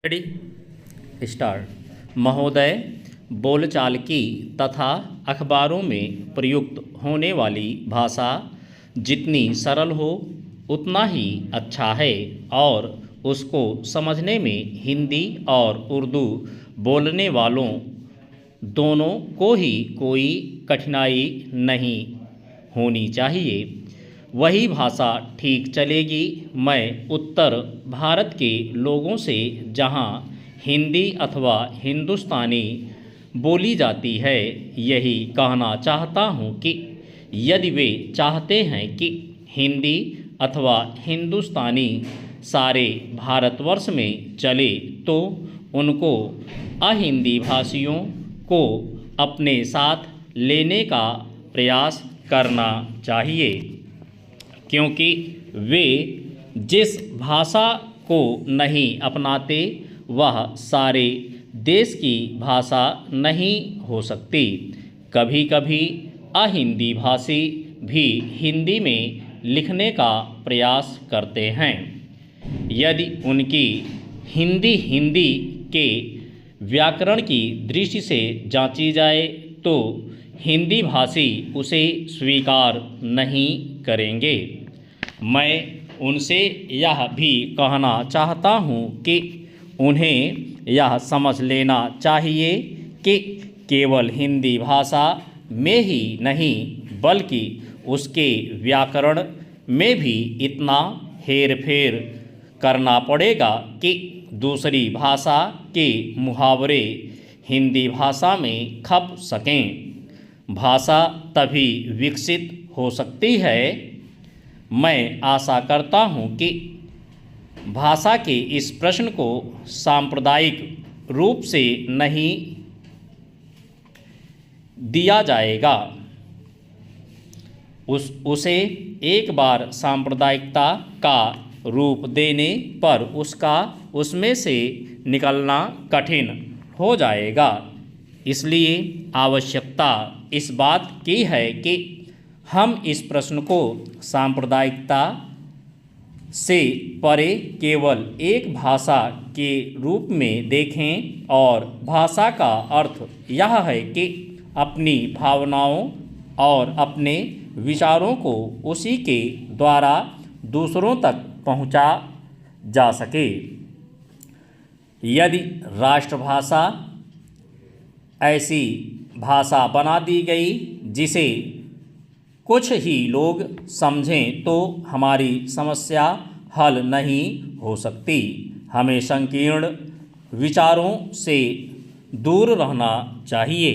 Ready start. महोदय, बोलचाल की तथा अखबारों में प्रयुक्त होने वाली भाषा जितनी सरल हो उतना ही अच्छा है और उसको समझने में हिंदी और उर्दू बोलने वालों दोनों को ही कोई कठिनाई नहीं होनी चाहिए। वही भाषा ठीक चलेगी। मैं उत्तर भारत के लोगों से जहाँ हिंदी अथवा हिंदुस्तानी बोली जाती है यही कहना चाहता हूँ कि यदि वे चाहते हैं कि हिंदी अथवा हिंदुस्तानी सारे भारतवर्ष में चले तो उनको अहिंदी भाषियों को अपने साथ लेने का प्रयास करना चाहिए, क्योंकि वे जिस भाषा को नहीं अपनाते वह सारे देश की भाषा नहीं हो सकती। कभी कभी अहिंदी भाषी भी हिंदी में लिखने का प्रयास करते हैं। यदि उनकी हिंदी के व्याकरण की दृष्टि से जांची जाए तो हिंदी भाषी उसे स्वीकार नहीं करेंगे। मैं उनसे यह भी कहना चाहता हूँ कि उन्हें यह समझ लेना चाहिए कि केवल हिंदी भाषा में ही नहीं बल्कि उसके व्याकरण में भी इतना हेरफेर करना पड़ेगा कि दूसरी भाषा के मुहावरे हिंदी भाषा में खप सकें। भाषा तभी विकसित हो सकती है। मैं आशा करता हूँ कि भाषा के इस प्रश्न को सांप्रदायिक रूप से नहीं दिया जाएगा। उसे एक बार सांप्रदायिकता का रूप देने पर उसमें से निकलना कठिन हो जाएगा। इसलिए आवश्यकता इस बात की है कि हम इस प्रश्न को सांप्रदायिकता से परे केवल एक भाषा के रूप में देखें और भाषा का अर्थ यह है कि अपनी भावनाओं और अपने विचारों को उसी के द्वारा दूसरों तक पहुंचा जा सके। यदि राष्ट्रभाषा ऐसी भाषा बना दी गई जिसे कुछ ही लोग समझें तो हमारी समस्या हल नहीं हो सकती। हमें संकीर्ण विचारों से दूर रहना चाहिए।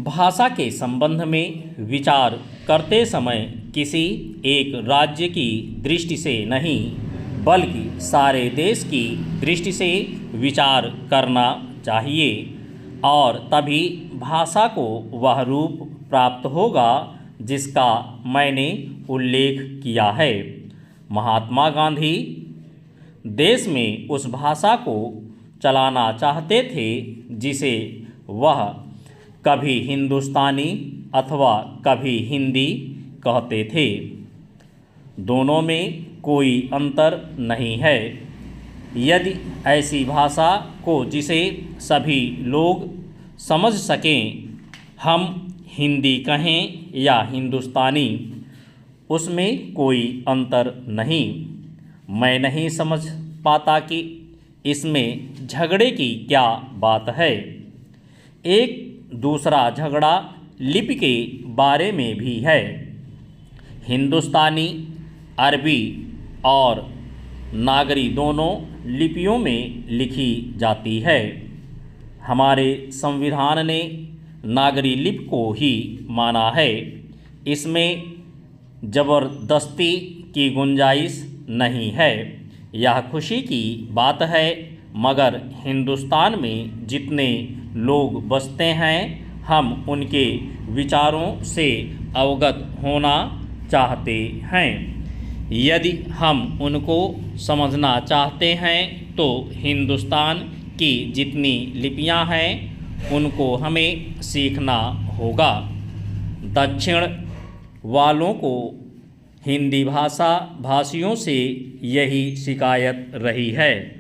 भाषा के संबंध में विचार करते समय किसी एक राज्य की दृष्टि से नहीं बल्कि सारे देश की दृष्टि से विचार करना चाहिए और तभी भाषा को वह रूप प्राप्त होगा जिसका मैंने उल्लेख किया है। महात्मा गांधी देश में उस भाषा को चलाना चाहते थे जिसे वह कभी हिंदुस्तानी अथवा कभी हिंदी कहते थे। दोनों में कोई अंतर नहीं है। यदि ऐसी भाषा को जिसे सभी लोग समझ सकें हम हिंदी कहें या हिंदुस्तानी उसमें कोई अंतर नहीं। मैं नहीं समझ पाता कि इसमें झगड़े की क्या बात है। एक दूसरा झगड़ा लिपि के बारे में भी है। हिंदुस्तानी अरबी और नागरी दोनों लिपियों में लिखी जाती है। हमारे संविधान ने नागरी लिपि को ही माना है। इसमें ज़बरदस्ती की गुंजाइश नहीं है। यह खुशी की बात है। मगर हिंदुस्तान में जितने लोग बसते हैं हम उनके विचारों से अवगत होना चाहते हैं। यदि हम उनको समझना चाहते हैं तो हिंदुस्तान की जितनी लिपियां हैं उनको हमें सीखना होगा। दक्षिण वालों को हिंदी भाषा भाषियों से यही शिकायत रही है।